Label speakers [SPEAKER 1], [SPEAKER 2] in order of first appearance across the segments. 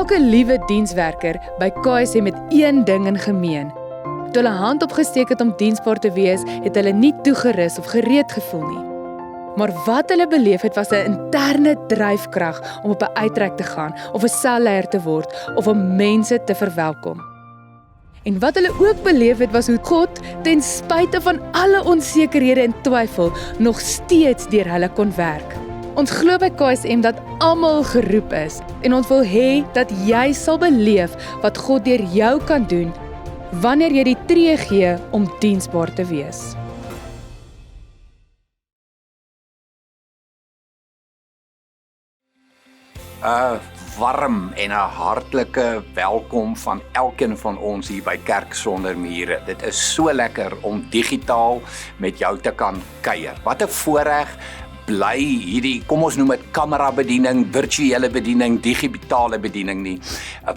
[SPEAKER 1] elke liewe dienswerker by KSM met een ding in gemeen. Toe hulle hand opgesteek het om diensbaar te wees, het hulle nie toegerus of gereed gevoel nie. Maar wat hulle beleef het was 'n interne dryfkrag om op 'n uittrek te gaan, of 'n selleier te word, of om mense te verwelkom. En wat hulle ook beleef het was hoe God, ten spyte van alle onsekerhede en twyfel, nog steeds deur hulle kon werk. Ons glo by KSM dat almal geroep is, en ons wil hê dat jy sal beleef wat God deur jou kan doen, wanneer jy die tree gee om diensbaar te wees.
[SPEAKER 2] Warm en 'n hartlike welkom van elkeen van ons hier by Kerk Sonder Mure. Dit is so lekker om digitaal met jou te kan kuier. Wat 'n voorreg bly hierdie, kom ons noem dit kamerabediening, virtuele bediening, digitale bediening nie.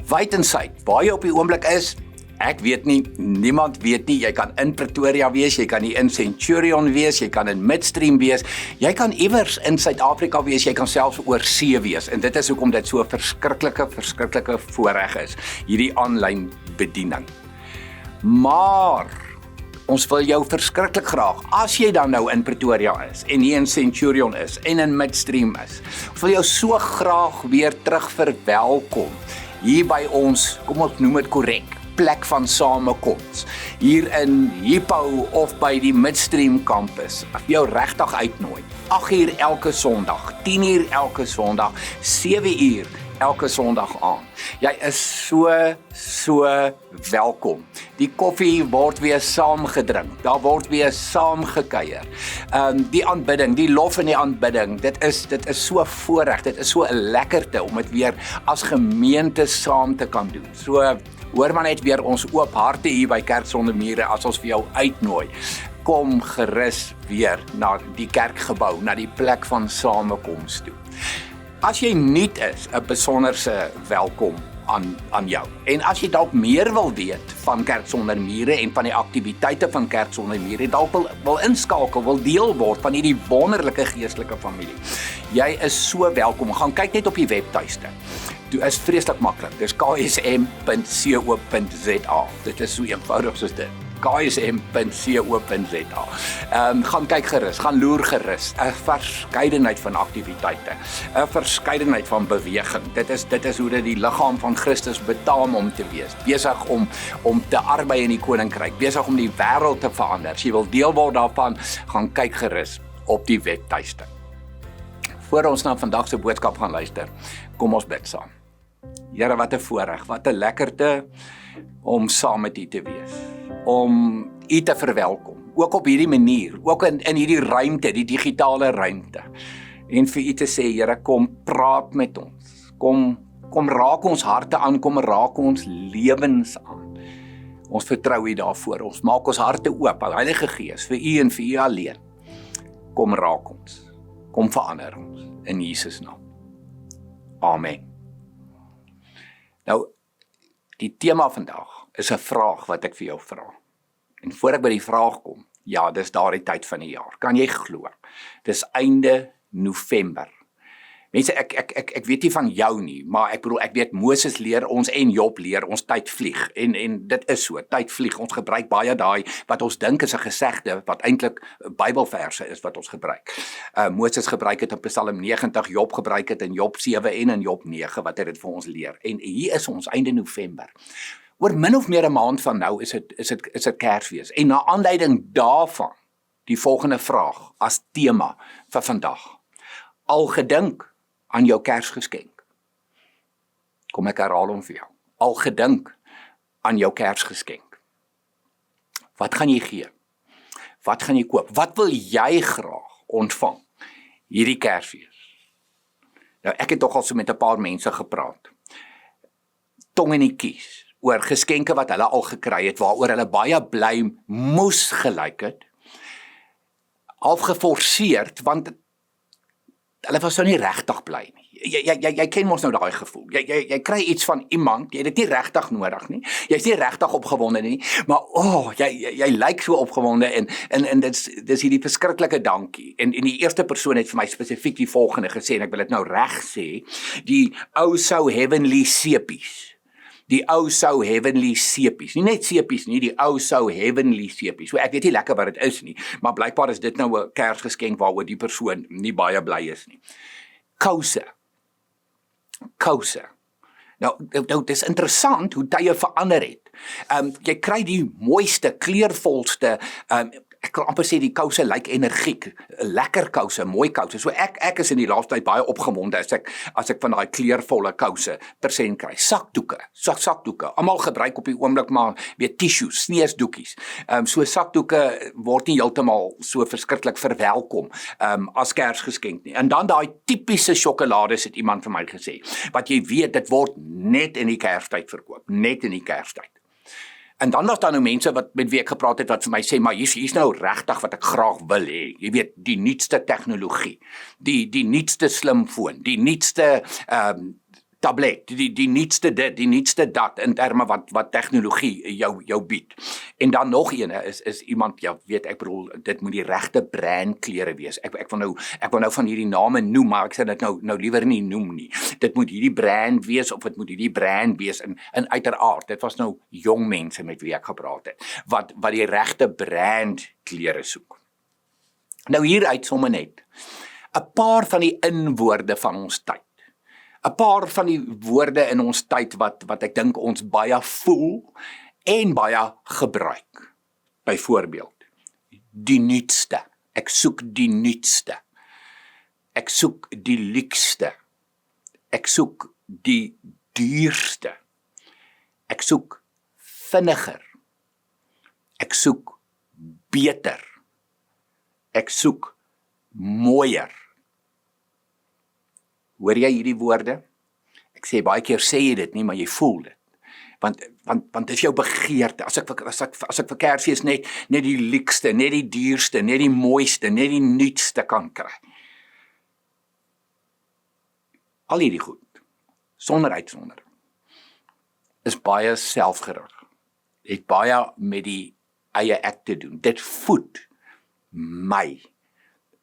[SPEAKER 2] Wyd en suid, waar jy op die oomblik is, ek weet nie, niemand weet nie, jy kan in Pretoria wees, jy kan hier in Centurion wees, jy kan in Midstream wees, jy kan iewers in Suid-Afrika wees, jy kan selfs oor see wees, en dit is hoekom dit so 'n verskriklike voorreg is, hierdie aanlyn bediening. Maar ons wil jou verskriklik graag, as jy dan nou in Pretoria is, en hier in Centurion is, en in Midstream is, ons wil jou so graag weer terug verwelkom, hier by ons, kom ons noem dit korrek, plek van samekoms, hier in Hippo of by die Midstream campus, jou regtig uitnooi, 8 uur elke Sondag, 10 uur elke Sondag, 7 uur elke Sondag aan. Jy is so welkom. Die koffie word weer saamgedrink, daar word weer saamgekuier. Die aanbidding, die lof en die aanbidding, dit is so voorreg, dit is so 'n lekkerte om dit weer as gemeente saam te kan doen. So hoor maar net weer ons oop harte hier by Kerk Sonder Mure as ons vir jou uitnooi. Kom gerus weer na die kerkgebou, na die plek van samekoms toe. As jy nuut is, 'n besonderse welkom aan jou. En as jy dalk meer wil weet van Kerk Sonder Mure en van die aktiwiteite van Kerk Sonder Mure, dalk wil inskakel, wil deel word van hierdie wonderlike geestelike familie. Jy is so welkom. Gaan kyk net op die webtuiste. Dit is vreeslik maklik. Dis ksm.co.za. Dit is so eenvoudig soos dit. ksm.co.za. Gaan kyk gerus, gaan loer gerus. 'n verskeidenheid van aktiwiteite, 'n verskeidenheid van beweging. Dit is hoe dit die liggaam van Christus betaam om te wees. Besig om te arbei in die koninkryk, besig om die wêreld te verander. As jy wil deel word daarvan, gaan kyk gerus op die webtuiste. Voor ons na vandag se boodskap gaan luister, kom ons bid saam. Here, wat 'n voorreg, wat 'n lekkerte om saam met U te wees, om U te verwelkom, ook op hierdie manier, ook in hierdie ruimte, die digitale ruimte, en vir U te sê, Here, kom praat met ons, kom raak ons harte aan, kom raak ons lewens aan. Ons vertrou U daarvoor, ons maak ons harte oop, Heilige Gees, vir U en vir U alleen. Kom raak ons, kom verander ons, in Jesus naam. Amen. Nou, die tema vandag is 'n vraag wat ek vir jou vra. En voor ek by die vraag kom, ja, dis daardie tyd van die jaar. Kan jy glo? Dis einde November. Mense, ek weet nie van jou nie, maar ek bedoel, ek weet Moses leer ons en Job leer ons tyd vlieg. En dit is so, tyd vlieg. Ons gebruik baie daai wat ons dink is 'n gesegde, wat eintlik Bybelverse is wat ons gebruik. Moses gebruik dit in Psalm 90, Job gebruik dit in Job 7 en in Job 9 wat hy dit vir ons leer. En hier is ons einde November. Oor min of meer 'n maand van nou is dit Kersfees. En na aanleiding daarvan die volgende vraag as tema vir vandag. Al gedink aan jou Kersgeskenk. Kom ek herhaal hom vir jou. Al gedink aan jou Kersgeskenk. Wat gaan jy gee? Wat gaan jy koop? Wat wil jy graag ontvang hierdie Kersfees? Nou, ek het tog al so met 'n paar mense gepraat. Tong in die kies oor geskenke wat hulle al gekry het, waaroor hulle baie bly moes gelyk het. Half geforseerd, want hulle was nou nie regtig bly nie. jy ken mos nou daai gevoel. Jy kry iets van iemand, jy het dit nie regtig nodig nie. Jy's nie regtig opgewonde nie, maar jy lyk so opgewonde en dis hierdie verskriklike dankie. En die eerste persoon het vir my spesifiek die volgende gesê en ek wil dit nou reg sê, die ou so heavenly sepies. Die ou sou heavenly sepies, nie net sepies nie, die ou sou heavenly sepies. So ek weet nie lekker wat dit is nie, maar blykbaar is dit nou 'n Kersgeskenk waaroor die persoon nie baie bly is nie. Kouse. Nou, dit is interessant hoe tye verander het. Jy kry die mooiste, kleurvolste, ek kan amper sê die kouse lyk energiek, lekker kouse, mooi kouse. So ek is in die laaste tyd baie opgewonde as ek van daai kleurvolle kouse persent kry. Sakdoeke. Almal gebruik op die oomblik maar weer tissues, sneesdoekies. So sakdoeke word nie heeltemal so verskriklik verwelkom as Kersgeskenk nie. En dan daai tipiese sjokolades het iemand vir my gesê. Wat jy weet, dit word net in die Kerstyd verkoop, net in die Kerstyd. En dan was daar nou mense met wie ek gepraat het wat vir my sê, maar hier's nou regtig wat ek graag wil hê. Jy weet, die nuutste tegnologie, die nuutste slimfoon, die nuutste tablet, die nuutste dit, die nuutste dat in terme wat tegnologie jou bied. En dan nog ene is iemand, ja weet ek bedoel, dit moet die regte brandklere wees. Ek wil nou van hierdie name noem, maar ek sê dit nou liewer nie noem nie. Dit moet hierdie brand wees of dit moet hierdie brand wees en uiteraard, dit was nou jong mense met wie ek gepraat het, wat die regte brandklere soek. Nou hieruit sommer net 'n paar van die inwoorde van ons tyd. 'n Paar van die woorde in ons tyd wat ek dink ons baie voel en baie gebruik. Byvoorbeeld, die nuutste. Ek soek die nuutste. Ek soek die luukste. Ek soek die duurste. Ek soek vinniger. Ek soek beter. Ek soek mooier. Hoor jy hierdie woorde? Ek sê baie keer sê jy dit nie, maar jy voel dit. Want dis jou begeerte. As ek vir Kersfees net die luukste, net die duurste, net die mooiste, net die nuutste kan kry. Al hierdie goed, sonder uitsondering, is baie selfgerig. Het baie met die eie ek te doen. Dit voed my.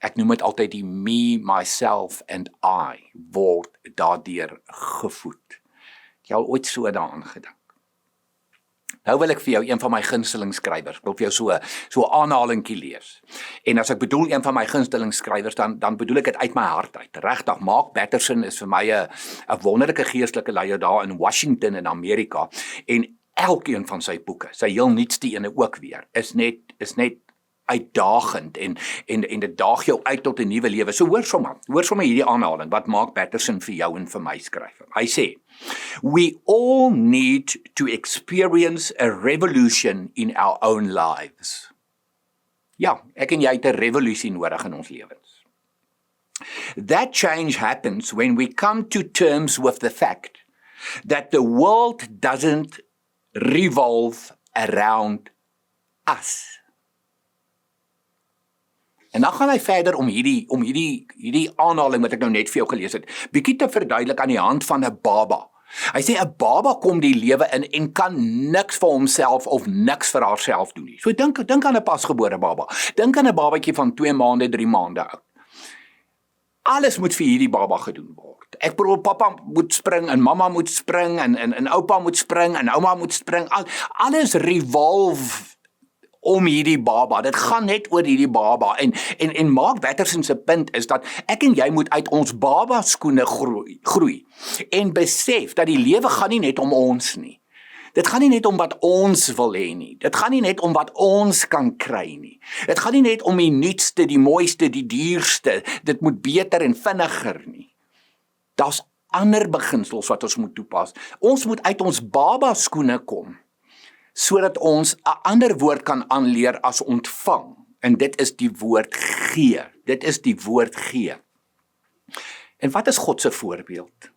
[SPEAKER 2] Ek noem dit altyd die me, myself and I word daardeur gevoed. Het jy al ooit so daaraan gedink? Nou wil ek vir jou een van my gunsteling skrywers, ek wil vir jou so 'n aanhalingkie lees. En as ek bedoel een van my gunsteling skrywers, dan bedoel ek dit uit my hart uit. Regtig, Mark Batterson is vir my 'n wonderlike geestelike leier daar in Washington in Amerika. En elkeen van sy boeke, sy heel nuutste ene ook weer, is net uitdagend en dit daag jou uit tot 'n nuwe lewe. So hoor sommer hierdie aanhaling wat Mark Batterson vir jou en vir my skryf. Hy sê, "We all need to experience a revolution in our own lives." Ja, ek en jy het 'n revolusie nodig in ons lewens. That change happens when we come to terms with the fact that the world doesn't revolve around us. En dan gaan hy verder om hierdie aanhaling wat ek nou net vir jou gelees het, bietjie te verduidelik aan die hand van 'n baba. Hy sê 'n baba kom die lewe in en kan niks vir homself of niks vir haarself doen nie. So dink aan 'n pasgebore baba. Dink aan 'n babatjie van 2 maande, 3 maande oud. Alles moet vir hierdie baba gedoen word. Ek bedoel, pappa moet spring en mamma moet spring en oupa moet spring en ouma moet spring. Alles revolve om hierdie baba. Dit gaan net oor hierdie baba. En Mark Batterson se punt is dat ek en jy moet uit ons baba skoene groei en besef dat die lewe gaan nie net om ons nie. Dit gaan nie net om wat ons wil hê nie. Dit gaan nie net om wat ons kan kry nie. Dit gaan nie net om die nuutste, die mooiste, die duurste. Dit moet beter en vinniger nie. Daar's ander beginsels wat ons moet toepas. Ons moet uit ons baba skoene kom, sodat ons 'n ander woord kan aanleer as ontvang. En dit is die woord gee. Dit is die woord gee. En wat is God se voorbeeld?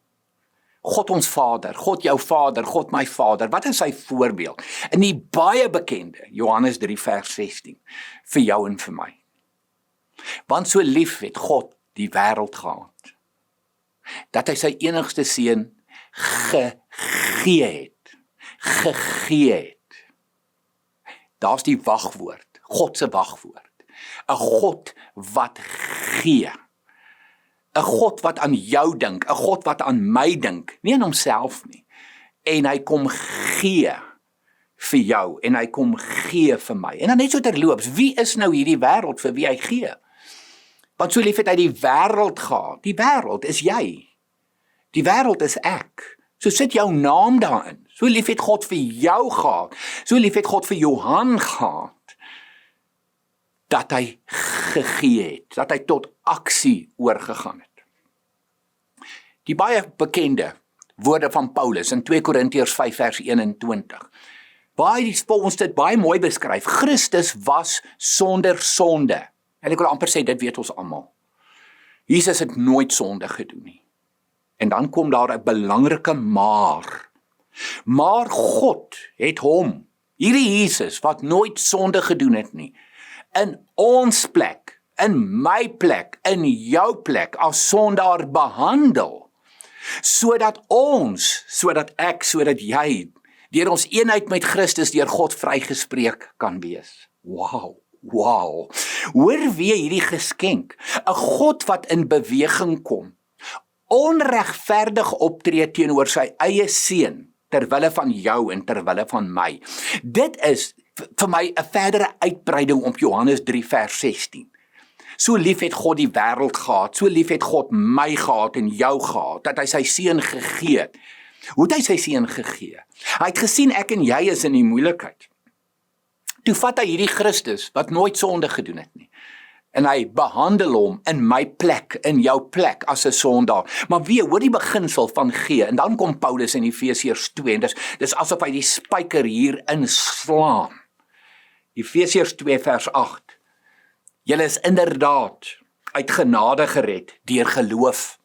[SPEAKER 2] God ons Vader, God jou Vader, God my Vader. Wat is sy voorbeeld? In die baie bekende Johannes 3 vers 16 vir jou en vir my. Want so lief het God die wêreld gehad, dat hy sy enigste seun gegee het. Gegee het. Daar's die wagwoord, God se wagwoord. 'n God wat gee. 'n God wat aan jou dink, 'n God wat aan my dink, nie aan homself nie. En hy kom gee vir jou, en hy kom gee vir my. En dan net so terloops, wie is nou hierdie wêreld vir wie hy gee? Want so lief het hy die wêreld gehad. Die wêreld is jy. Die wêreld is ek. So sit jou naam daarin. So lief het God vir jou gehad. So lief het God vir Johan gehad. Dat hy gegee het. Dat hy tot aksie oorgegaan het. Die baie bekende woorde van Paulus in 2 Korintiërs 5 vers 21. Waar hy ons dit baie mooi beskryf. Christus was sonder sonde. En ek wil amper sê, dit weet ons almal. Jesus het nooit sonde gedoen nie. En dan kom daar 'n belangrike maar. Maar God het hom, hierdie Jesus wat nooit sonde gedoen het nie, in ons plek, in my plek, in jou plek as sondaar behandel, sodat ek, sodat jy, deur ons eenheid met Christus, deur God vrygespreek kan wees. Wow. Hoor weer hierdie geskenk. 'n God wat in beweging kom, onregverdig optree teenoor sy eie seun, terwille van jou en terwille van my. Dit is vir my 'n verdere uitbreiding op Johannes 3 vers 16. So lief het God die wêreld gehad, so lief het God my gehad en jou gehad, dat hy sy seun gegee het. Hoe het hy sy seun gegee? Hy het gesien ek en jy is in die moeilikheid. Toe vat hy hierdie Christus, wat nooit sonde gedoen het nie, en hy behandel hom in my plek, in jou plek, as 'n sondaar. Maar weer, hoor die beginsel van gee, en dan kom Paulus in Efesiërs 2, en dis asof hy die spyker hier inslaan. Efesiërs 2 vers 8. Julle is inderdaad uit genade gered, deur geloof.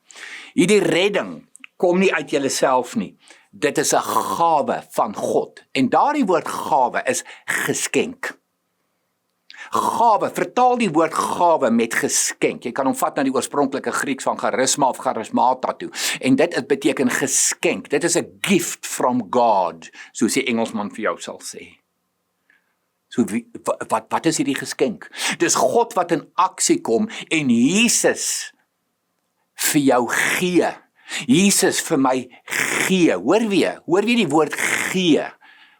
[SPEAKER 2] Hierdie redding kom nie uit julleself nie. Dit is 'n gawe van God. En daardie woord gawe is geskenk. Gawe, vertaal die woord gawe met geskenk. Jy kan hom vat na die oorspronklike Grieks van charisma of charismata toe. En dit beteken geskenk. Dit is 'n gift from God, soos die Engelsman vir jou sal sê. So wat is hierdie geskenk? Dis God wat in aksie kom en Jesus vir jou gee. Jesus vir my gee. Hoor weer die woord gee.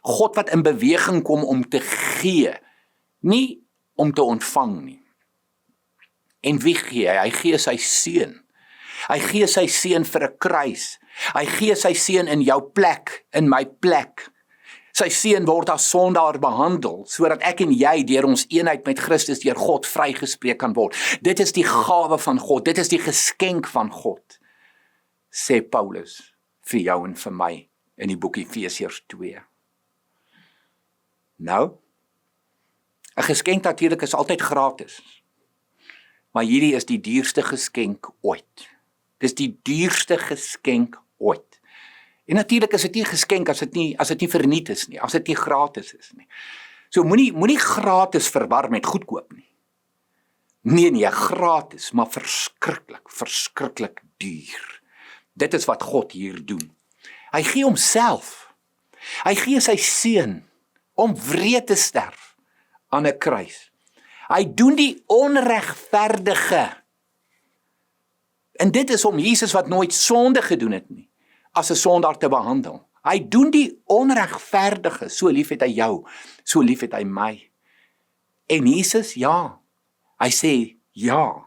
[SPEAKER 2] God wat in beweging kom om te gee, nie om te ontvang nie. En wie gee hy? Hy gee sy seun. Hy gee sy seun vir 'n kruis. Hy gee sy seun in jou plek, in my plek. Sy seun word as sondaar behandel, sodat ek en jy deur ons eenheid met Christus deur God vrygespreek kan word. Dit is die gawe van God, dit is die geskenk van God, sê Paulus vir jou en vir my in die boek Efesiërs 2. Nou, 'n geskenk natuurlik is altyd gratis, maar hierdie is die duurste geskenk ooit. Dis die duurste geskenk ooit. En natuurlik is dit nie geskenk as dit nie verniet is nie, as dit nie gratis is nie. So moenie gratis verwar met goedkoop nie. Nee, gratis, maar verskriklik duur. Dit is wat God hier doen. Hy gee homself. Hy gee sy seun om wreed te sterf aan 'n kruis. Hy doen die onregverdige. En dit is om Jesus wat nooit sonde gedoen het nie, as 'n sondaar te behandel. Hy doen die onregverdige. So lief het hy jou, so lief het hy my. En Jesus, ja, hy sê, ja,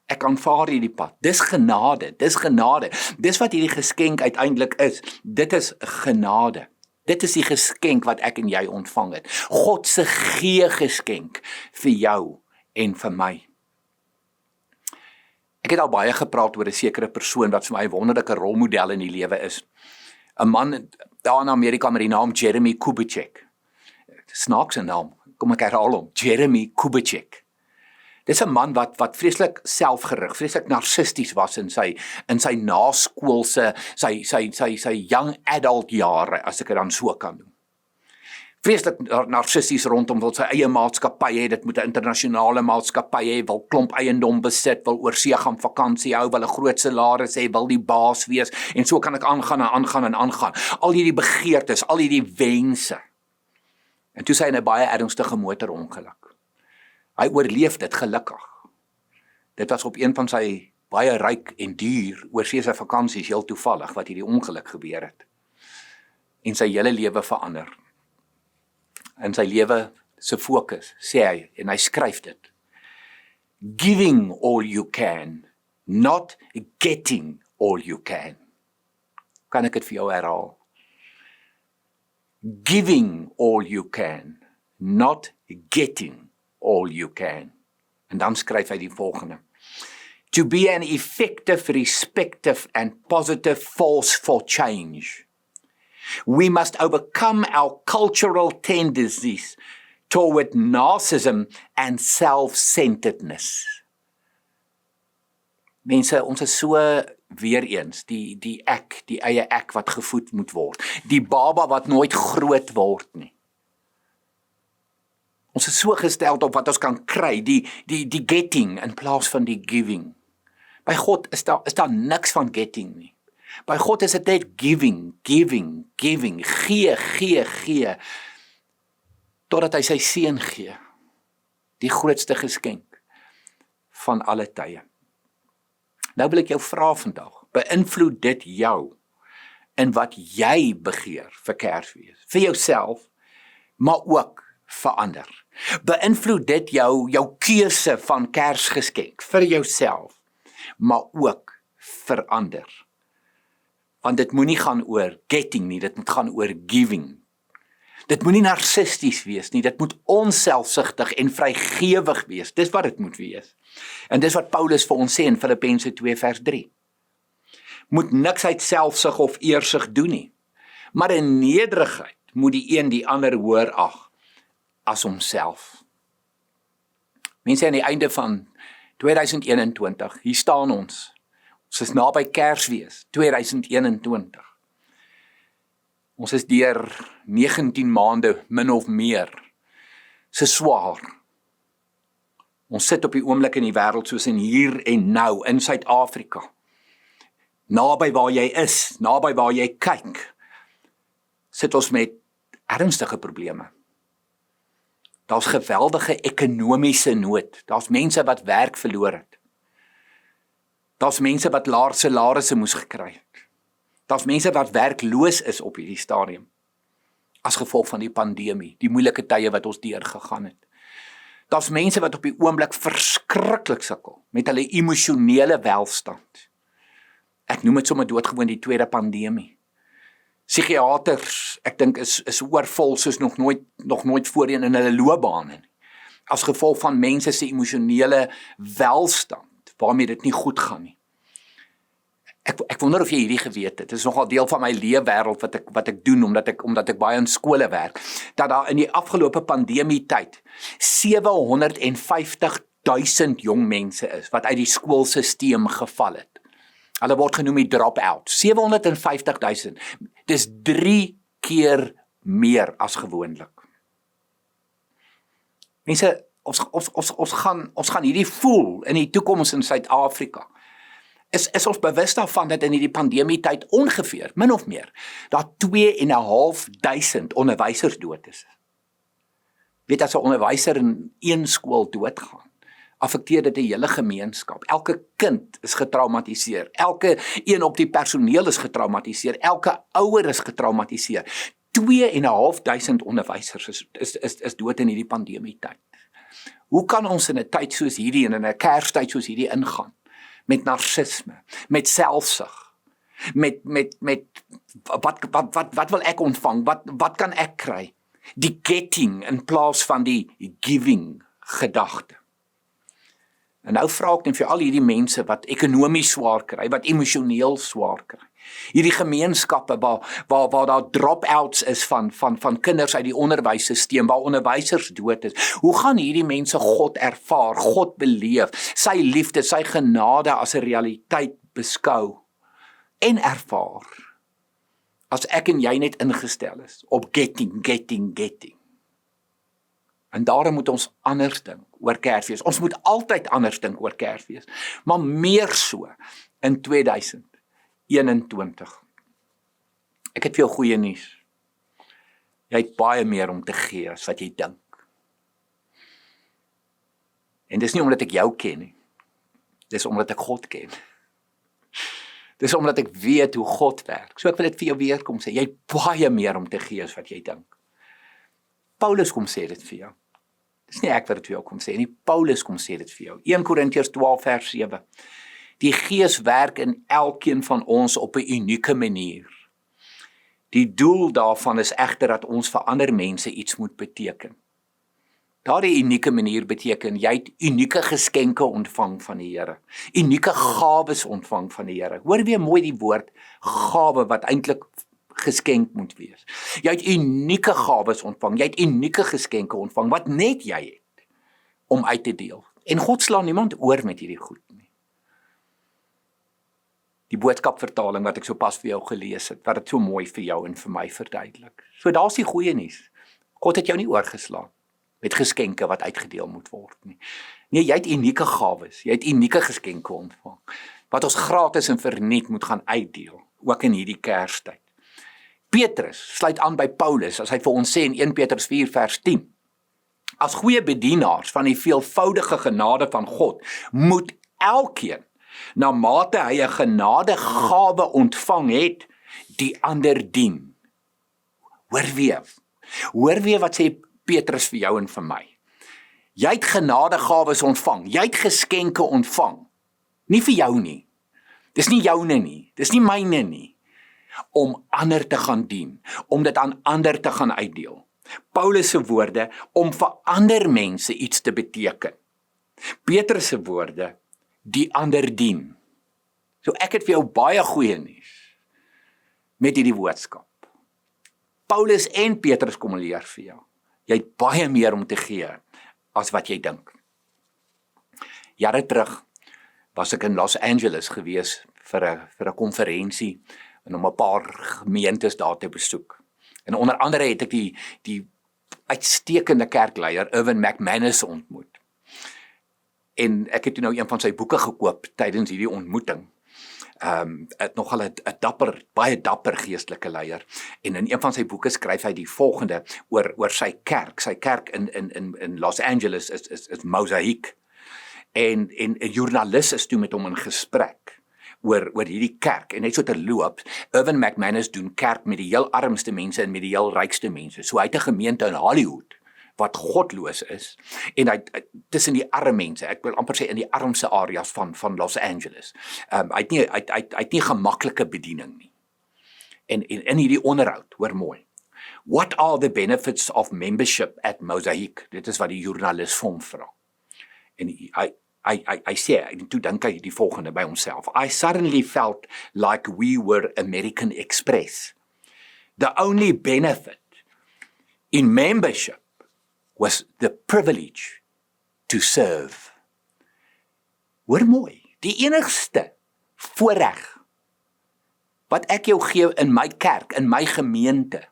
[SPEAKER 2] ek aanvaar hierdie pad. Dis genade. Dis wat hierdie geskenk uiteindelik is. Dit is genade. Dit is die geskenk wat ek en jy ontvang het. God se gee geskenk vir jou en vir my. Ek het al baie gepraat oor 'n sekere persoon wat vir my 'n wonderlike rolmodel in die lewe is. 'n Man daar in Amerika met die naam Jeremy Kubicek. Snaakse naam. Kom ek herhaal hom. Jeremy Kubicek. Dis 'n man wat vreeslik selfgerig, vreeslik narcisties was in sy naskoolse, sy young adult jare, as ek dit dan so kan doen. Vreeslik narcissisties rondom, wil sy eie maatskappy hê, dit moet 'n internasionale maatskappy hê, wil klomp eiendom besit, wil oorsee gaan vakansie hou, wil 'n groot salaris hê, wil die baas wees, en so kan ek aangaan en aangaan en aangaan. Al hierdie begeertes, al hierdie wense. En toe sy in 'n baie ernstige motorongeluk. Hy oorleef dit gelukkig. Dit was op een van sy baie ryk en duur oorseese vakansies, heel toevallig, wat hierdie ongeluk gebeur het. En sy hele lewe verander. In sy lewe se fokus, sê hy, en hy skryf dit. Giving all you can, not getting all you can. Kan ek dit vir jou herhaal? Giving all you can, not getting all you can. En dan skryf hy die volgende. To be an effective, respective and positive force for change, we must overcome our cultural tendencies toward narcissism and self-centeredness. Mense, ons is so weer eens, die eie ek wat gevoed moet word. Die baba wat nooit groot word nie. Ons is so gestel op wat ons kan kry, die getting in plaas van die giving. By God is daar niks van getting nie. By God is dit net giving, gee, totdat hy sy seun gee, die grootste geskenk van alle tye. Nou wil ek jou vra vandag, beïnvloed dit jou in wat jy begeer vir Kersfees, vir jouself, maar ook vir ander. Beïnvloed dit jou keuse van Kersgeskenk vir jouself, maar ook vir ander. Want dit moenie gaan oor getting nie, dit moet gaan oor giving. Dit moenie narcissisties wees nie, dit moet onselfsugtig en vrygewig wees. Dis wat dit moet wees. En dis wat Paulus vir ons sê in Filippense 2 vers 3. Moet niks uit selfsug of eersug doen nie, maar in nederigheid moet die een die ander hoër ag as homself. Mense, aan die einde van 2021, hier staan ons. Ons is naby Kersfees 2021. Ons is deur 19 maande min of meer. Se swaar. Ons sit op die oomblik in die wêreld soos in hier en nou in Suid-Afrika. Naby waar jy is, naby waar jy kyk, sit ons met ernstige probleme. Daar's geweldige ekonomiese nood. Daar's mense wat werk verloor het. Daar's mense wat laer salarisse moes gekry het. Daar's mense wat werkloos is op hierdie stadium. As gevolg van die pandemie, die moeilike tye wat ons deurgegaan het. Daar's mense wat op die oomblik verskriklik sukkel met hulle emosionele welstand. Ek noem dit sommer doodgewoon die tweede pandemie. Psigiaters, ek dink is oorvol soos nog nooit voorheen in hulle loopbane. As gevolg van mense se emosionele welstand, waarmee dit nie goed gaan nie. Ek wonder of jy hierdie geweet het. Dit is nogal deel van my leefwêreld wat ek doen omdat ek baie in skole werk. Dat daar in die afgelope pandemie tyd 750.000 jong mense is wat uit die skoolsisteem geval het. Hulle word genoem die drop-out. 750.000. Dis 3 keer meer as gewoonlik. Mense, ons gaan hierdie voel in die toekoms in Suid-Afrika. Is ons bewus daarvan dat in hierdie pandemie tyd ongeveer, min of meer, daar 2.500 onderwysers dood is. Weet as 'n onderwyser in een skool doodgaan, affekteer dit die hele gemeenskap. Elke kind is getraumatiseer. Elke een op die personeel is getraumatiseer. Elke ouer is getraumatiseer. 2.500 onderwysers is dood in hierdie pandemie tyd. Hoe kan ons in 'n tyd soos hierdie en in 'n Kerstyd soos hierdie ingaan? Met narcisme, met selfsug, met wat wil ek ontvang? Wat kan ek kry? Die getting in plaas van die giving gedagte. En nou vra ek net vir al hierdie mense wat ekonomies swaar kry, wat emosioneel swaar kry. Hierdie gemeenskappe waar daar drop-outs is van kinders uit die onderwysstelsel, waar onderwysers dood is. Hoe gaan hierdie mense God ervaar, God beleef, sy liefde, sy genade as 'n realiteit beskou en ervaar as ek en jy net ingestel is op getting. En daarom moet ons anders dink oor Kersfees. Ons moet altyd anders dink oor Kersfees, maar meer so in 2021. Ek het vir jou goeie nuus. Jy het baie meer om te gee as wat jy dink. En dis nie omdat ek jou ken nie. Dis omdat ek God ken. Dis omdat ek weet hoe God werk. So ek wil dit vir jou weer kom sê, jy het baie meer om te gee as wat jy dink. Paulus kom sê dit vir jou. Dis nie ek wat dit vir jou kom sê nie, Paulus kom sê dit vir jou. 1 Korintiërs 12 vers 7. Die Gees werk in elkeen van ons op 'n unieke manier. Die doel daarvan is egter dat ons vir ander mense iets moet beteken. Daardie unieke manier beteken, jy het unieke geskenke ontvang van die Here. Unieke gawes ontvang van die Here. Hoor weer mooi die woord gawe wat eintlik geskenk moet wees. Jy het unieke gawes ontvang, jy het unieke geskenke ontvang, wat net jy het, om uit te deel. En God slaan niemand oor met hierdie goed nie. Die boodskapvertaling wat ek so pas vir jou gelees het, wat dit so mooi vir jou en vir my verduidelik. So daar's die goeie nuus. God het jou nie oorgeslaan met geskenke wat uitgedeel moet word nie. Nee, jy het unieke gawes, jy het unieke geskenke ontvang, wat ons gratis en verniet moet gaan uitdeel, ook in hierdie Kerstyd. Petrus sluit aan by Paulus, as hy vir ons sê in 1 Petrus 4 vers 10, as goeie bedienaars van die veelvoudige genade van God, moet elkeen, na mate hy 'n genadegawe ontvang het, die ander dien. Hoor weer wat sê Petrus vir jou en vir my. Jy het genadegawes ontvang, jy het geskenke ontvang, nie vir jou nie, dis nie joune nie, dis nie myne nie, om ander te gaan dien, om dit aan ander te gaan uitdeel. Paulus se woorde, om vir ander mense iets te beteken. Petrus se woorde, die ander dien. So ek het vir jou baie goeie nuus met hierdie boodskap. Paulus en Petrus kom leer vir jou. Jy het baie meer om te gee as wat jy dink. Jare terug was ek in Los Angeles gewees vir 'n konferensie en om 'n paar gemeentes daar te besoek. En onder andere het ek die uitstekende kerkleier Erwin McManus ontmoet. En ek het toe nou een van sy boeke gekoop tydens hierdie ontmoeting. Het nogal 'n baie dapper geestelike leier. En in een van sy boeke skryf hy die volgende oor sy kerk. Sy kerk in Los Angeles is Mosaic. En 'n joernalis is toe met hom in gesprek oor hierdie kerk. En net so terloop, Erwin McManus doen kerk met die heel armste mense en met die heel rykste mense. So hy het 'n gemeente in Hollywood wat godloos is, en hy tussen die arme mense, ek wil amper sê in die armste areas van Los Angeles. Hy het nie gemaklike bediening nie. En in hierdie onderhoud, hoor mooi. What are the benefits of membership at Mosaic? Dit is wat die joernalis vir hom vra. En hy sê, en toe dink hy die volgende by homself. I suddenly felt like we were American Express. The only benefit in membership was the privilege to serve. Hoor mooi, die enigste voorreg wat ek jou gee in my kerk, in my gemeente,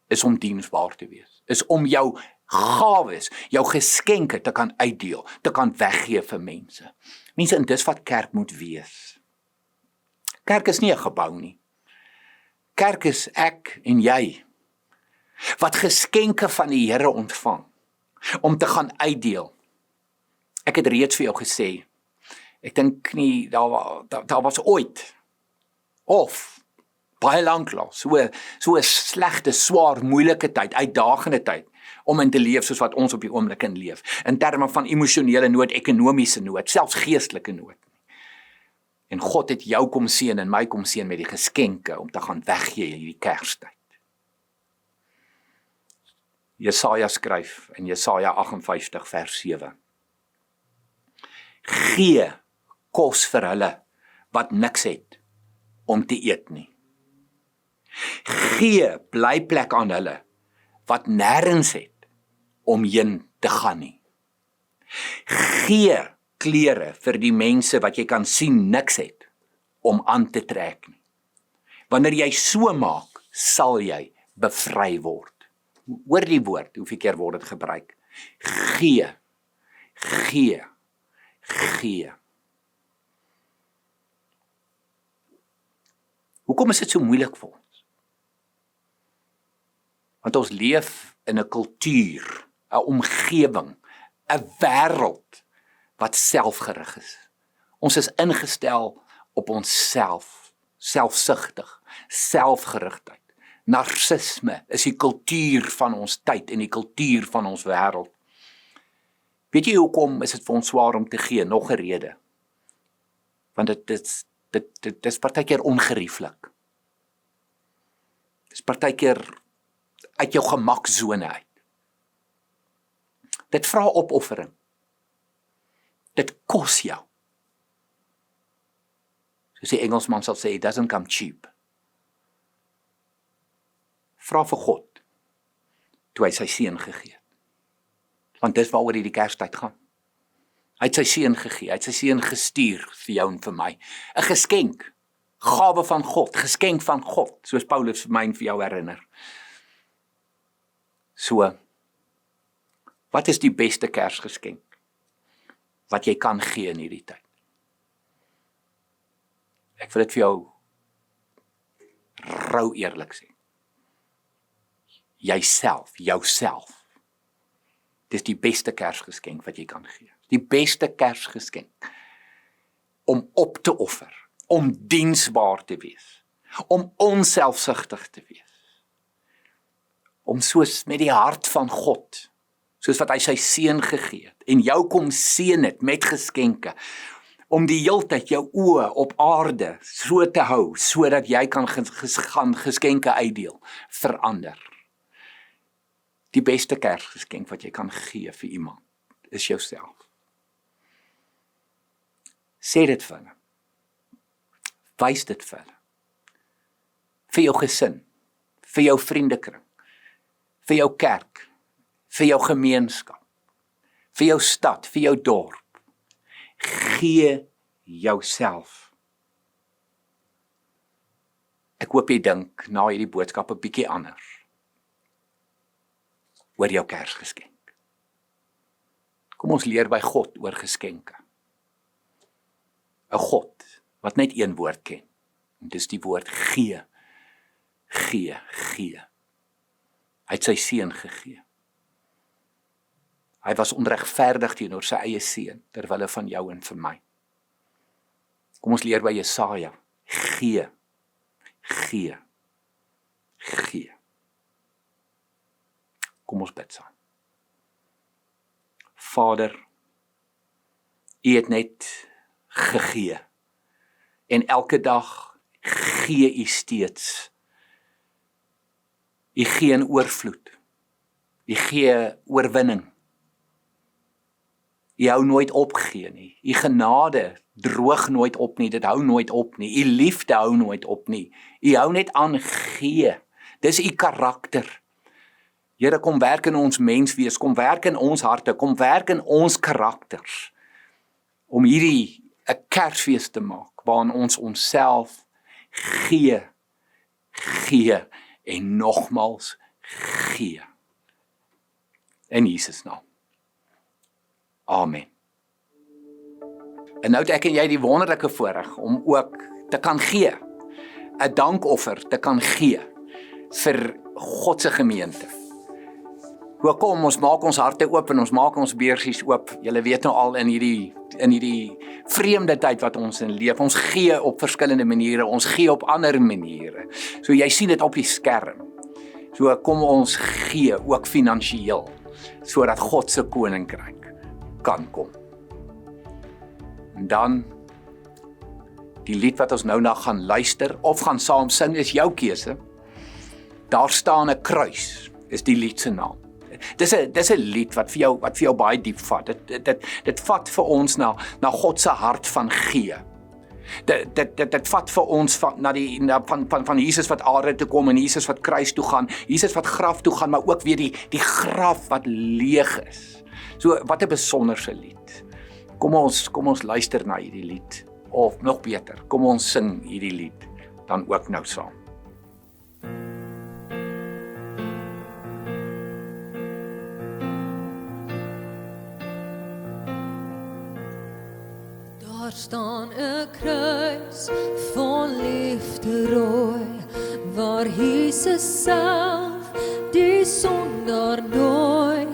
[SPEAKER 2] is om diensbaar te wees, is om jou gawes, jou geskenke te kan uitdeel, te kan weggee vir mense. Mense, en dis wat kerk moet wees. Kerk is nie 'n gebou nie. Kerk is ek en jy, wat geskenke van die Here ontvang, om te gaan uitdeel. Ek het reeds vir jou gesê, ek dink nie, daar was ooit, of baie lanklaas, so 'n slegte, swaar, moeilike tyd, uitdagende tyd, om in te leef soos wat ons op die oomblik in leef, in terme van emosionele nood, ekonomiese nood, selfs geestelike nood. En God het jou kom seën en my kom seën met die geskenke, om te gaan weggee in hierdie Kerstyd. Jesaja skryf in Jesaja 58 vers 7. Gee kos vir hulle wat niks het om te eet nie. Gee blyplek aan hulle wat nêrens het om heen te gaan nie. Gee klere vir die mense wat jy kan sien niks het om aan te trek nie. Wanneer jy so maak, sal jy bevry word. Hoor die woord, hoeveel keer word dit gebruik? Gee, gee, gee. Hoekom is dit so moeilik vir ons? Want ons leef in 'n kultuur, 'n omgewing, 'n wêreld wat selfgerig is. Ons is ingestel op onsself, selfsugtig, selfgerigtheid. Narcisme is die kultuur van ons tyd en die kultuur van ons wêreld. Weet jy hoekom is dit vir ons swaar om te gee? Nog 'n rede. Want dit is partykeer ongerieflik. Dit is partykeer uit jou gemaksone uit. Dit vra opoffering. Dit kos jou. Soos die Engelsman sal sê, it doesn't come cheap. Vra vir God, toe hy sy seun gegee het. Want dis waaroor die Kerstyd gaan. Hy het sy seun gegee, hy het sy seun gestuur vir jou en vir my. 'n Geskenk, gawe van God, geskenk van God, soos Paulus vir my en vir jou herinner. So, wat is die beste Kersgeskenk wat jy kan gee in hierdie tyd? Ek wil dit vir jou rou eerlik sê. Jouself. Dis die beste Kersgeskenk wat jy kan gee. Die beste Kersgeskenk om op te offer, om diensbaar te wees, om onselfsugtig te wees, om soos met die hart van God, soos wat hy sy seun gegee het, en jou kom seën het met geskenke, om die heeltyd jou oë op aarde so te hou, sodat jy kan gaan geskenke uitdeel, verander. Die beste Kersgeskenk wat jy kan gee vir iemand, is jouself. Sê dit vir hulle. Wys dit vir hulle. Vir jou gesin, vir jou vriendekring, vir jou kerk, vir jou gemeenskap, vir jou stad, vir jou dorp. Gee jouself. Ek hoop jy dink na hierdie boodskap 'n bietjie anders oor jou Kersgeskenk. Kom ons leer by God oor geskenke. 'n God wat net een woord ken. En dis die woord gee. Gee, gee. Hy het sy seun gegee. Hy was onregverdig teenoor sy eie seun, ter wille van jou en vir my. Kom ons leer by Jesaja. Gee, gee, gee. Kom ons bid saam. Vader, U het net gegee. En elke dag gee U steeds. U gee in oorvloed. U gee oorwinning. U hou nooit opgee nie. U genade droog nooit op nie. Dit hou nooit op nie. U liefde hou nooit op nie. U hou net aan gee. Dis U karakter. Here, kom werk in ons menswees, kom werk in ons harte, kom werk in ons karakters, om hierdie 'n Kersfees te maak, waarin ons onsself gee en nogmals gee. In Jesus naam. Amen. En nou het ek en jy die wonderlike voorreg om ook te kan gee, 'n dankoffer te kan gee vir God se gemeente. Kom, ons maak ons harte oop en ons maak ons beursies oop. Julle weet nou al in hierdie vreemde tyd wat ons in leef. Ons gee op verskillende maniere, ons gee op ander maniere. So jy sien dit op die skerm. So kom ons gee ook finansiëel, sodat God se koninkryk kan kom. En dan die lied wat ons nou na gaan luister of gaan saam sing is jou keuse. Daar staan 'n kruis, is die lied se naam. Dis 'n lied wat vir jou baie diep vat. Dit vat vir ons na God se hart van gee. Dit vat vir ons van Jesus wat aarde toe kom en Jesus wat kruis toe gaan, Jesus wat graf toe gaan, maar ook weer die graf wat leeg is. So wat 'n besonderse lied. Kom ons luister na hierdie lied, of nog beter, kom ons sing hierdie lied dan ook nou saam.
[SPEAKER 3] staan 'n kruis vol liefde rooi, waar Jesus self die sondaar nooi,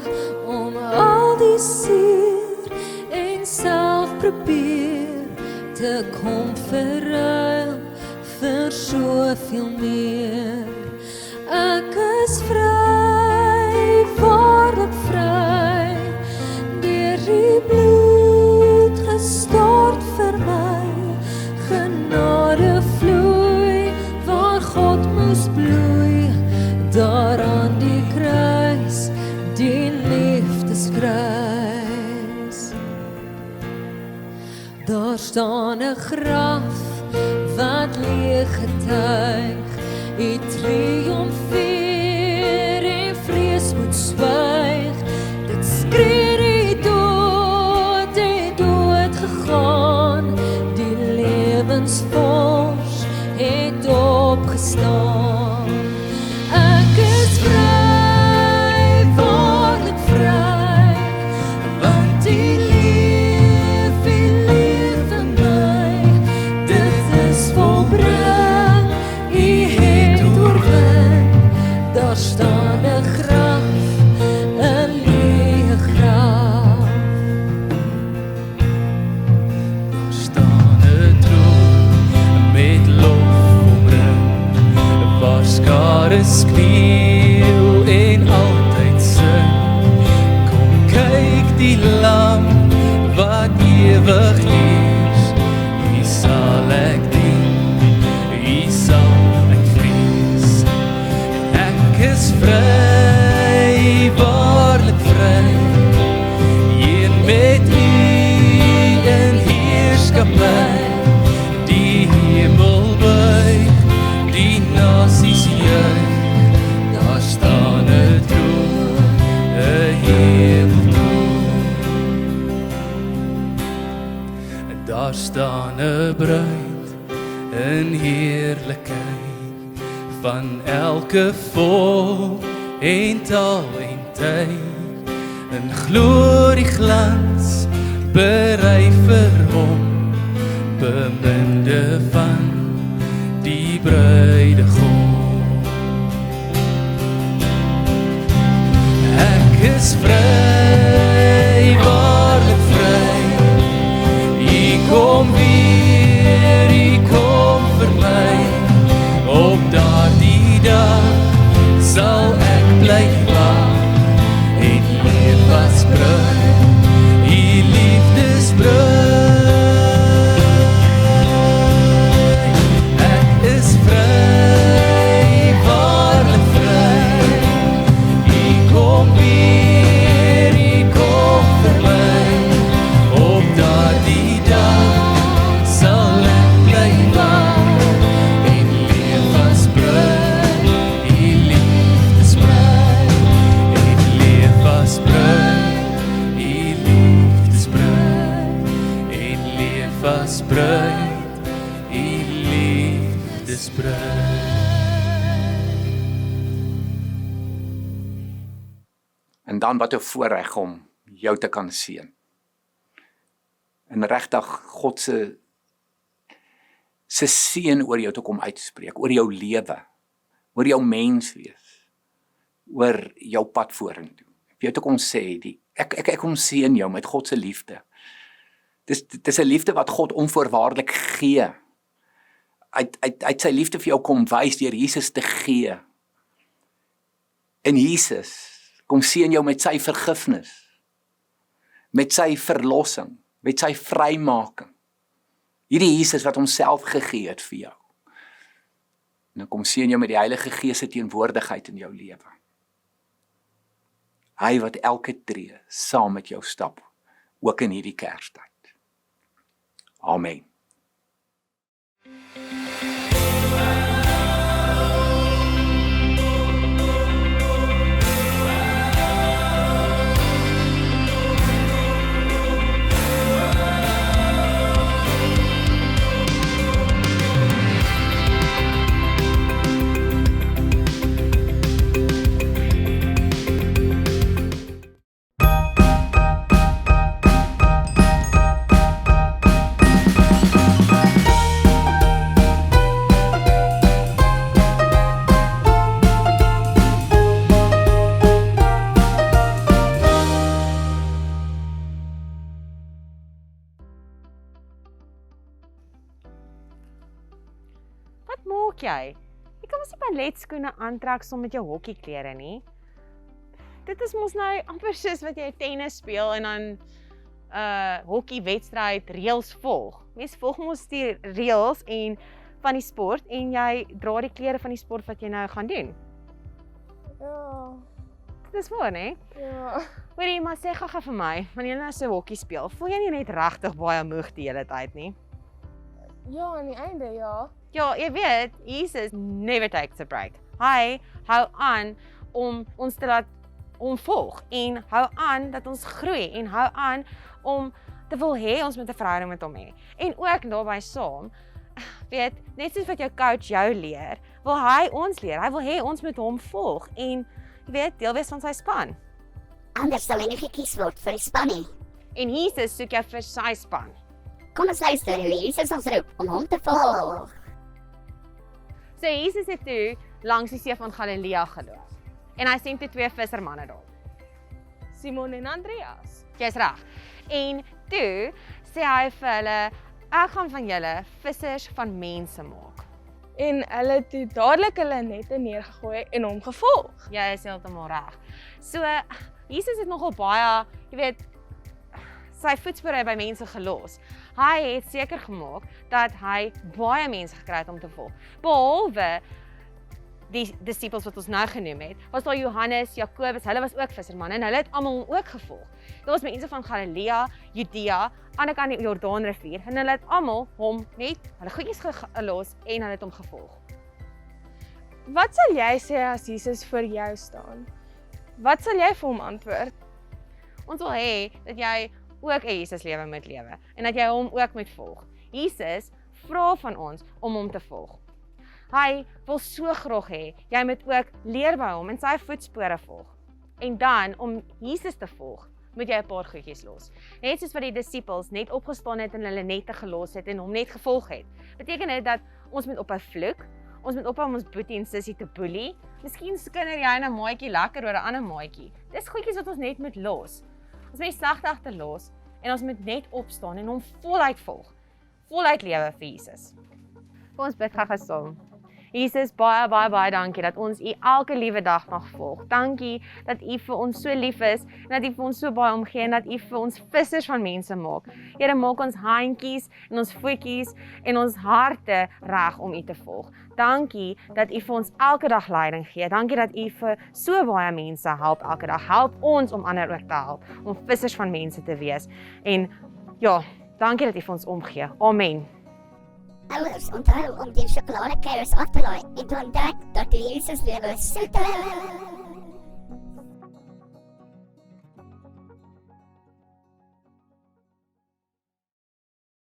[SPEAKER 3] om al die seer en self probeer te kom verruil vir soveel meer. Ek is vry, waarlik vry, deur die bloed gestort vir my. Genade vloei, waar God moes bloei, daar aan die kruis, die liefdeskruis. Daar staan 'n graf wat leeg getuig, die triomfeer en vrees moet zwyg. Dit skree die dood gegaan, die lewensvors het opgestaan. Ek is vry, waarlik vry, want die leef vir my. Dit is volbring, U het oorwin. Daar staan 'n graf, 'n leë graf.
[SPEAKER 4] Daar staan 'n troon met lof omring, waar skare skreeu en altyd sing. Kom kyk die lam wat ewig leef, U sal ek dien, U sal ek vrees. Ek is vry, waarlik vry, hier met U in heerskappy. Die hemel buig, die nasies juig, daar staan 'n troon, 'n hemeltroon. Daar staan 'n bruid in heerlikheid, van elke volk en taal en tyd, in glorie glans, berei vir hom, beminde van die bruidegom. Ek is vry, waarlik vry, U kom weer, U kom vir my. Op daardie dag sal ek bly wag en leef as bruid, U liefdesbruid. Ek is vry, waarlik vry, U kom weer, U kom vir my. Op daardie dag sal ek bly wag en leef as bruid, U liefdesbruid. En leef as bruid, U liefdesbruid. En leef as bruid, U liefdesbruid.
[SPEAKER 2] En dan wat 'n voorreg om jou te kan seën. En regtig God se seën oor jou te kom uitspreek, oor jou lewe, oor jou mens wees, oor jou pad vorentoe. Vir jou te kom sê, ek kom seën jou met God se liefde. Dit is 'n liefde wat God onvoorwaardelik gee. Uit sy liefde vir jou kom wys deur Jesus te gee. En Jesus kom seën jou met sy vergifnis, met sy verlossing, met sy vrymaking. Hierdie Jesus wat homself gegee het vir jou. En dan kom seën jou met die Heilige Gees se teenwoordigheid in jou lewe. Hy wat elke tree saam met jou stap, ook in hierdie Kerstyd. Amen.
[SPEAKER 5] maak jy? Jy kan mos nie balletskoene aantrek saam met jou hockeyklere nie. Dit is mos nou amper soos wat jy tennis speel en dan hockeywedstryd reëls volg. Mens volg mos die reëls en van die sport en jy dra die klere van die sport wat jy nou gaan doen.
[SPEAKER 6] Ja,
[SPEAKER 5] Dit is waar, né?
[SPEAKER 6] ja.
[SPEAKER 5] Hoorie, maar sê gou vir my, wanneer jy nou so hokkie speel, voel jy nie net regtig baie moeg die hele tyd nie?
[SPEAKER 6] Ja, aan die einde, ja.
[SPEAKER 5] Ja, jy weet, Jesus never takes a break. Hy hou aan om ons te laat volg en hou aan dat ons groei en hou aan om te wil hê ons moet 'n verhouding met hom hê. En ook daarbey saam, weet, net soos wat jou coach jou leer, wil hy ons leer. Hy wil hê ons moet hom volg en jy weet, deel wees van sy span.
[SPEAKER 7] Anders sal hy nie gekies word vir die span nie.
[SPEAKER 5] En Jesus soek jou vir sy span.
[SPEAKER 7] Kom ons luister hoe Jesus ons roep om hom te volg.
[SPEAKER 5] So Jesus het toe langs die see van Galilea geloop. En hy sien toe 2 vissermanne daar.
[SPEAKER 6] Simon en Andreas.
[SPEAKER 5] Jy's reg. En toe sê hy vir hulle, ek gaan van julle vissers van mense maak.
[SPEAKER 6] En hulle het toe dadelik hulle nette neergegooi en hom gevolg.
[SPEAKER 5] Jy is heeltemal reg. So Jesus het nogal baie, jy weet, sy voetspore by mense gelos. Hy het seker gemaak dat hy baie mense gekry het om te volg. Behalwe die disippels wat ons nou genoem het, was daar Johannes, Jakobus, hulle was ook vissermanne en hulle het almal ook gevolg. Daar was mense van Galilea, Judea, aan die kant die Jordaanrivier en hulle het almal hom net hulle goedjies gelos en hulle het hom gevolg.
[SPEAKER 6] Wat sal jy sê as Jesus voor jou staan? Wat sal jy vir hom antwoord?
[SPEAKER 5] Ons wil hê dat jy ook 'n Jesus lewe moet lewe en dat jy hom ook moet volg. Jesus vra van ons om hom te volg. Hy wil so graag hê jy moet ook leer by hom en sy voetspore volg. En dan om Jesus te volg, moet jy 'n paar goedjies los. Net soos wat die disippels net opgestaan het en hulle nette gelos het en hom net gevolg het. Beteken dit dat ons moet ophou vloek, ons moet ophou om ons boetie en sussie te boelie. Miskien skinder jy 'n maatjie lekker oor 'n ander maatjie. Dis goedjies wat ons net moet los. Ons moet die sagte agterlos en ons moet net opstaan en hom voluit volg. Voluit lewe vir Jesus. Kom ons bid gou saam. Jesus, baie dankie dat ons U elke liewe dag mag volg. Dankie dat U vir ons so lief is en dat U vir ons so baie omgee en dat U vir ons vissers van mense maak. Here, maak ons handjies en ons voetjies en ons harte reg om U te volg. Dankie dat U vir ons elke dag leiding gee. Dankie dat U vir so baie mense help elke dag. Help ons om ander ook te help, om vissers van mense te wees. En ja, dankie dat U vir ons omgee. Amen.
[SPEAKER 7] Ouers, onthou om die sjokoladekers af te laai en te ontdek dat die Jesus lewe soet is.